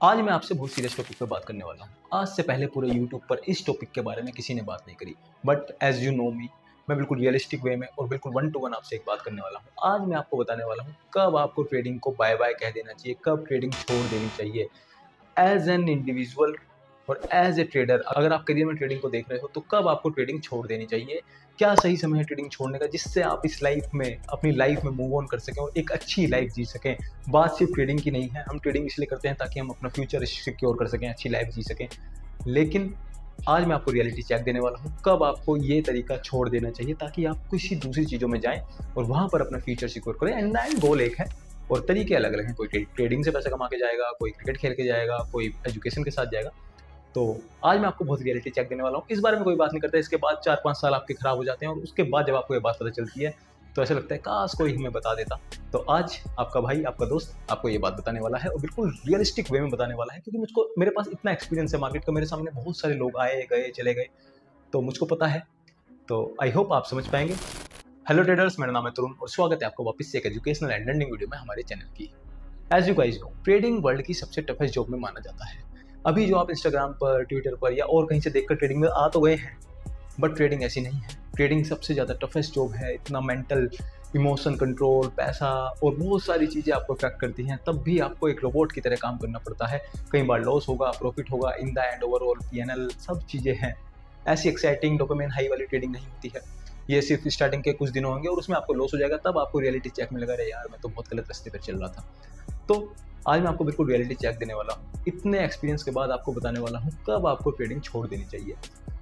आज मैं आपसे बहुत सीरियस टॉपिक पे बात करने वाला हूँ। आज से पहले पूरे यूट्यूब पर इस टॉपिक के बारे में किसी ने बात नहीं करी, बट एज यू नो मी, मैं बिल्कुल रियलिस्टिक वे में और बिल्कुल 1 to 1 आपसे एक बात करने वाला हूँ। आज मैं आपको बताने वाला हूँ कब आपको ट्रेडिंग को बाय बाय कह देना चाहिए, कब ट्रेडिंग छोड़ देनी चाहिए। एज एन इंडिविजुअल और एज ए ट्रेडर, अगर आप करियर में ट्रेडिंग को देख रहे हो तो कब आपको ट्रेडिंग छोड़ देनी चाहिए, क्या सही समय है ट्रेडिंग छोड़ने का, जिससे आप इस लाइफ में अपनी लाइफ में मूव ऑन कर सकें और एक अच्छी लाइफ जी सकें। बात सिर्फ ट्रेडिंग की नहीं है, हम ट्रेडिंग इसलिए करते हैं ताकि हम अपना फ्यूचर सिक्योर कर सकें, अच्छी लाइफ जी सकें। लेकिन आज मैं आपको रियलिटी चेक देने वाला हूँ कब आपको ये तरीका छोड़ देना चाहिए ताकि आप किसी दूसरी चीज़ों में जाएं और वहाँ पर अपना फ्यूचर सिक्योर करें। एंड दैन गोल एक है और तरीके अलग अलग हैं। कोई ट्रेडिंग से पैसा कमा के जाएगा, कोई क्रिकेट खेल के जाएगा, कोई एजुकेशन के साथ जाएगा। तो आज मैं आपको बहुत रियलिटी चेक देने वाला हूँ। इस बारे में कोई बात नहीं करता, इसके बाद 4-5 साल आपके खराब हो जाते हैं और उसके बाद जब आपको ये बात पता चलती है तो ऐसा लगता है काश कोई हमें बता देता। तो आज आपका भाई, आपका दोस्त आपको ये बात बताने वाला है और बिल्कुल रियलिस्टिक वे में बताने वाला है, क्योंकि मुझको मेरे पास इतना एक्सपीरियंस है मार्केट का, मेरे सामने बहुत सारे लोग आए गए चले गए, तो मुझको पता है। तो आई होप आप समझ पाएंगे। हेलो ट्रेडर्स, मेरा नाम है तरुण और स्वागत है आपको वापस से एक एजुकेशनल एंड लर्निंग वीडियो में हमारे चैनल की। As you guys know, trading world की सबसे टफेस्ट जॉब में माना जाता है। अभी जो आप इंस्टाग्राम पर, ट्विटर पर या और कहीं से देखकर ट्रेडिंग में आ तो गए हैं, बट ट्रेडिंग ऐसी नहीं है। ट्रेडिंग सबसे ज़्यादा टफेस्ट जॉब है। इतना मेंटल, इमोशन कंट्रोल, पैसा और बहुत सारी चीज़ें आपको अफेक्ट करती हैं, तब भी आपको एक रोबोट की तरह काम करना पड़ता है। कई बार लॉस होगा, प्रॉफिट होगा, in the end overall PNL, सब चीज़ें हैं। ऐसी एक्साइटिंग डोपामाइन हाई वाली ट्रेडिंग नहीं होती है। ये सिर्फ स्टार्टिंग के कुछ दिन होंगे और उसमें आपको लॉस हो जाएगा, तब आपको रियलिटी चेक में लगा रहे यार मैं तो बहुत गलत रास्ते पर चल रहा था। तो आज मैं आपको बिल्कुल रियलिटी चेक देने वाला हूँ। इतने एक्सपीरियंस के बाद आपको बताने वाला हूँ कब आपको ट्रेडिंग छोड़ देनी चाहिए।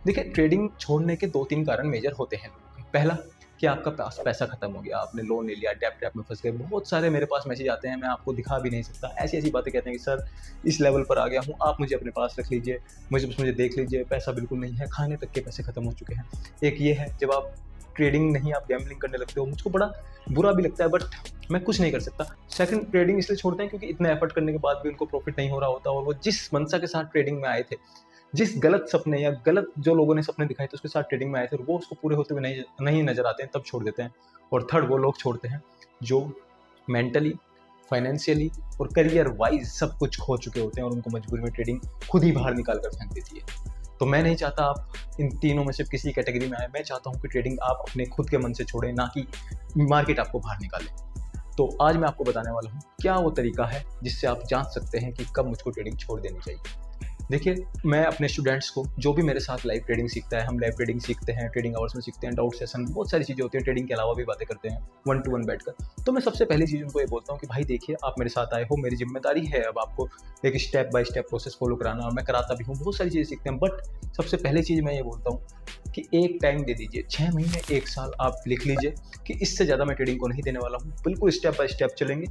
देखिए, ट्रेडिंग छोड़ने के 2-3 कारण मेजर होते हैं। पहला कि आपका पास पैसा खत्म हो गया, आपने लोन ले लिया, डेप्ट में फंस गए। बहुत सारे मेरे पास मैसेज आते हैं, मैं आपको दिखा भी नहीं सकता। ऐसी ऐसी बातें कहते हैं कि सर इस लेवल पर आ गया हूँ, आप मुझे अपने पास रख लीजिए, मुझे देख लीजिए, पैसा बिल्कुल नहीं है, खाने तक के पैसे खत्म हो चुके हैं। एक ये है जब आप ट्रेडिंग नहीं, आप गैम्बलिंग करने लगते हो। मुझको बड़ा बुरा भी लगता है, बट मैं कुछ नहीं कर सकता। सेकंड, ट्रेडिंग इसलिए छोड़ते हैं क्योंकि इतना एफर्ट करने के बाद भी उनको प्रॉफिट नहीं हो रहा होता और वो जिस मनसा के साथ ट्रेडिंग में आए थे, जिस गलत सपने या गलत जो लोगों ने सपने दिखाए थे उसके साथ ट्रेडिंग में आए थे, वो उसको पूरे होते हुए नहीं नजर आते हैं, तब छोड़ देते हैं। और थर्ड, वो लोग छोड़ते हैं जो मेंटली, फाइनेंशियली और करियर वाइज सब कुछ खो चुके होते हैं और उनको मजबूरी में ट्रेडिंग खुद ही बाहर निकाल कर फेंक देती है। तो मैं नहीं चाहता आप इन तीनों में से किसी कैटेगरी में आए। मैं चाहता हूँ कि ट्रेडिंग आप अपने खुद के मन से छोड़ें, ना कि मार्केट आपको बाहर निकाले। तो आज मैं आपको बताने वाला हूँ क्या वो तरीका है जिससे आप जान सकते हैं कि कब मुझको ट्रेडिंग छोड़ देनी चाहिए। देखिए, मैं अपने स्टूडेंट्स को, जो भी मेरे साथ लाइव ट्रेडिंग सीखता है, हम लाइव ट्रेडिंग सीखते हैं, ट्रेडिंग आवर्स में सीखते हैं, डाउट सेशन, बहुत सारी चीज़ें होती हैं। ट्रेडिंग के अलावा भी बातें करते हैं 1 to 1 बैठकर। तो मैं सबसे पहली चीज़ उनको ये बोलता हूँ कि भाई देखिए, आप मेरे साथ आए हो, मेरी जिम्मेदारी है अब आपको एक step by step process follow कराना, और मैं कराता भी हूँ, बहुत सारी चीज़ें सीखते हैं। बट सबसे पहली चीज़ मैं ये बोलता हूँ कि एक टाइम दे दीजिए, 6 महीने, 1 साल आप लिख लीजिए कि इससे ज़्यादा मैं ट्रेडिंग को नहीं देने वाला हूँ। बिल्कुल स्टेप बाय स्टेप चलेंगे।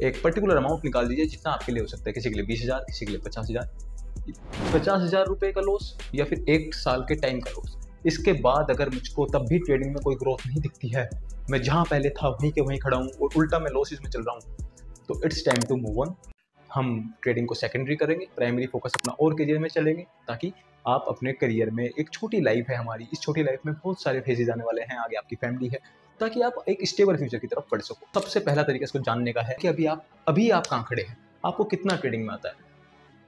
एक पर्टिकुलर अमाउंट निकाल दीजिए जितना आपके लिए हो सकता है। किसी के लिए 20,000, किसी के लिए 50,000, 50,000 रुपये का लॉस या फिर 1 साल के टाइम का लॉस। इसके बाद अगर मुझको तब भी ट्रेडिंग में कोई ग्रोथ नहीं दिखती है, मैं जहाँ पहले था वहीं के वहीं खड़ा हूँ और उल्टा मैं लॉसेस में चल रहा हूँ, तो it's time to move on. हम ट्रेडिंग को सेकेंडरी करेंगे, प्राइमरी फोकस अपना और करियर में चलेंगे, ताकि आप अपने करियर में, एक छोटी लाइफ है हमारी, इस छोटी लाइफ में बहुत सारे फेजेज आने वाले हैं, आगे आपकी फैमिली है, ताकि आप एक स्टेबल फ्यूचर की तरफ बढ़ सको। सबसे पहला तरीका इसको जानने का है कि अभी आप कहाँ खड़े हैं, आपको कितना ट्रेडिंग में आता है।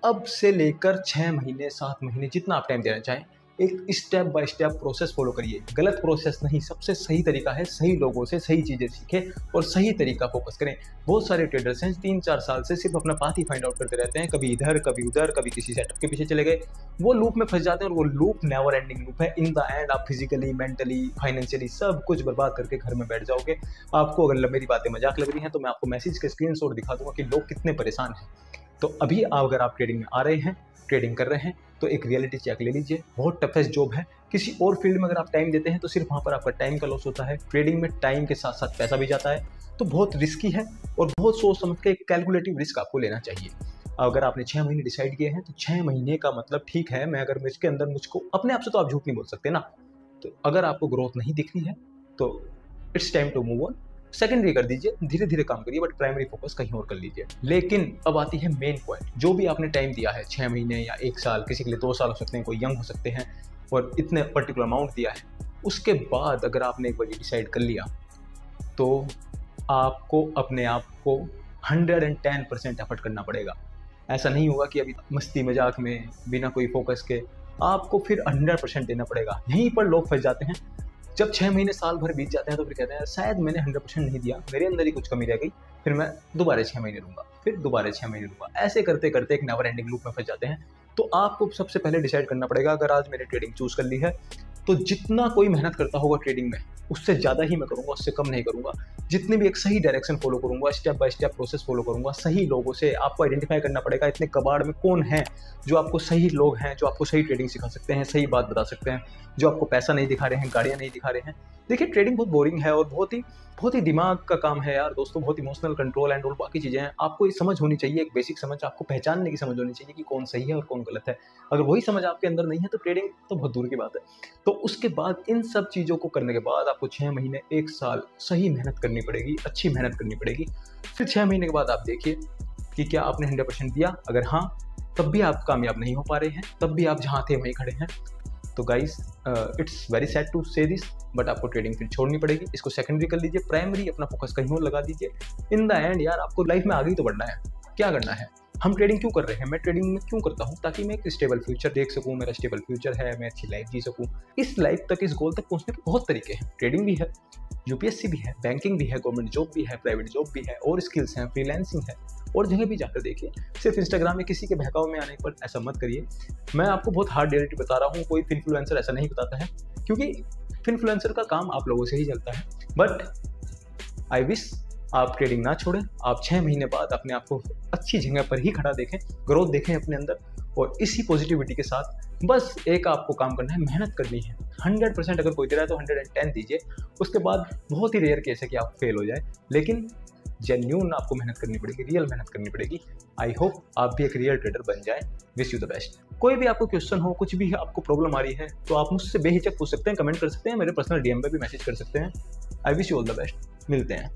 अब से लेकर 6 महीने, 7 महीने, जितना आप टाइम देना चाहें, एक step by step process follow करिए। गलत प्रोसेस नहीं, सबसे सही तरीका है सही लोगों से सही चीज़ें सीखें और सही तरीका फोकस करें। बहुत सारे ट्रेडर्स हैं 3-4 साल से सिर्फ अपना पाथ ही फाइंड आउट करते रहते हैं, कभी इधर कभी उधर, कभी किसी सेटअप के पीछे चले गए, वो लूप में फंस जाते हैं और वो लूप नेवर एंडिंग लूप है। इन द एंड आप फिजिकली, मेंटली, फाइनेंशियली सब कुछ बर्बाद करके घर में बैठ जाओगे। आपको अगर मेरी बातें मजाक लग रही हैं तो मैं आपको मैसेज के स्क्रीनशॉट दिखा दूंगा कि लोग कितने परेशान हैं। तो अभी अगर आप ट्रेडिंग में आ रहे हैं, ट्रेडिंग कर रहे हैं, तो एक रियलिटी चेक ले लीजिए। बहुत टफेस्ट जॉब है। किसी और फील्ड में अगर आप टाइम देते हैं तो सिर्फ वहाँ पर आपका टाइम का लॉस होता है। ट्रेडिंग में टाइम के साथ साथ पैसा भी जाता है, तो बहुत रिस्की है और बहुत सोच समझ के एक कैलकुलेटिव रिस्क आपको लेना चाहिए। अगर आपने 6 महीने डिसाइड किए हैं तो 6 महीने का मतलब ठीक है, मैं अगर इसके अंदर मुझको अपने आप से, तो आप झूठ नहीं बोल सकते ना। तो अगर आपको ग्रोथ नहीं दिखनी है तो it's time to move on. Secondary कर दीजिए, धीरे धीरे काम करिए, बट प्राइमरी फोकस कहीं और कर लीजिए। लेकिन अब आती है मेन पॉइंट। जो भी आपने टाइम दिया है, 6 महीने या 1 साल, किसी के लिए 2 साल हो सकते हैं, कोई यंग हो सकते हैं, और इतने पर्टिकुलर अमाउंट दिया है, उसके बाद अगर आपने एक बार डिसाइड कर लिया तो आपको अपने आप को 110% एफर्ट करना पड़ेगा। ऐसा नहीं होगा कि अभी मस्ती मजाक में बिना कोई फोकस के, आपको फिर 100% देना पड़ेगा। यहीं पर लोग फंस जाते हैं। जब 6 महीने साल भर बीत जाते हैं तो फिर कहते हैं शायद मैंने 100% नहीं दिया, मेरे अंदर ही कुछ कमी रह गई, फिर मैं दोबारा 6 महीने दूंगा, फिर दोबारा 6 महीने दूंगा। ऐसे करते करते एक नेवर एंडिंग लूप में फंस जाते हैं। तो आपको सबसे पहले डिसाइड करना पड़ेगा, अगर आज मैंने ट्रेडिंग चूज कर ली है तो जितना कोई मेहनत करता होगा ट्रेडिंग में उससे ज़्यादा ही मैं करूँगा, उससे कम नहीं करूँगा। जितने भी एक सही डायरेक्शन फॉलो करूँगा, step by step process follow करूँगा, सही लोगों से आपको आइडेंटिफाई करना पड़ेगा इतने कबाड़ में कौन है जो आपको सही लोग हैं, जो आपको सही ट्रेडिंग सिखा सकते हैं, सही बात बता सकते हैं, जो आपको पैसा नहीं दिखा रहे हैं, गाड़ियाँ नहीं दिखा रहे हैं। देखिए ट्रेडिंग बहुत बोरिंग है और बहुत ही दिमाग का काम है यार दोस्तों, बहुत इमोशनल कंट्रोल एंड और बाकी चीज़ें हैं। आपको ये समझ होनी चाहिए, एक बेसिक समझ, आपको पहचानने की समझ होनी चाहिए कि कौन सही है और कौन गलत है। अगर वही समझ आपके अंदर नहीं है तो ट्रेडिंग तो बहुत दूर की बात है। तो उसके बाद इन सब चीज़ों को करने के बाद आपको 6 महीने 1 साल सही मेहनत करनी पड़ेगी, अच्छी मेहनत करनी पड़ेगी। फिर 6 महीने के बाद आप देखिए कि क्या आपने 100% दिया। अगर हाँ, तब भी आप कामयाब नहीं हो पा रहे हैं, तब भी आप जहाँ थे वहीं खड़े हैं, तो guys it's very sad to say this, but आपको ट्रेडिंग फिर छोड़नी पड़ेगी। इसको सेकेंडरी कर लीजिए, प्राइमरी अपना फोकस कहीं और लगा दीजिए। इन द एंड यार आपको लाइफ में आगे ही तो बढ़ना है। क्या करना है, हम ट्रेडिंग क्यों कर रहे हैं, मैं ट्रेडिंग में क्यों करता हूँ, ताकि मैं एक स्टेबल फ्यूचर देख सकूँ, मेरा स्टेबल फ्यूचर है, मैं अच्छी लाइफ जी सकूँ। इस लाइफ तक, इस गोल तक पहुँचने के बहुत तरीके हैं। ट्रेडिंग भी है, यूपीएससी भी है, बैंकिंग भी है, गवर्नमेंट जॉब भी है, प्राइवेट जॉब भी है, और स्किल्स हैं, फ्रीलांसिंग है, और जगह भी जाकर देखिए। सिर्फ इंस्टाग्राम में किसी के बहकाव में आने पर ऐसा मत करिए। मैं आपको बहुत हार्ड रियलिटी बता रहा हूँ, कोई इन्फ्लुएंसर ऐसा नहीं बताता है, क्योंकि इन्फ्लुएंसर का काम आप लोगों से ही चलता है। बट आई विश आप ट्रेडिंग ना छोड़ें। आप 6 महीने बाद अपने आप को अच्छी जगह पर ही खड़ा देखें, ग्रोथ देखें अपने अंदर, और इसी पॉजिटिविटी के साथ बस एक आपको काम करना है, मेहनत करनी है। 100% अगर कोई दे रहा है तो 110 दीजिए। उसके बाद बहुत ही रेयर केस है कि आप फेल हो जाए, लेकिन जेन्यून आपको मेहनत करनी पड़ेगी, रियल मेहनत करनी पड़ेगी। आई होप आप भी एक रियल ट्रेडर बन जाए। Wish you the best. कोई भी आपको क्वेश्चन हो, कुछ भी आपको प्रॉब्लम आ रही है, तो आप मुझसे बेहिचक पूछ सकते हैं, कमेंट कर सकते हैं, मेरे पर्सनल डीएम पे भी मैसेज कर सकते हैं। I wish you all the best. मिलते हैं।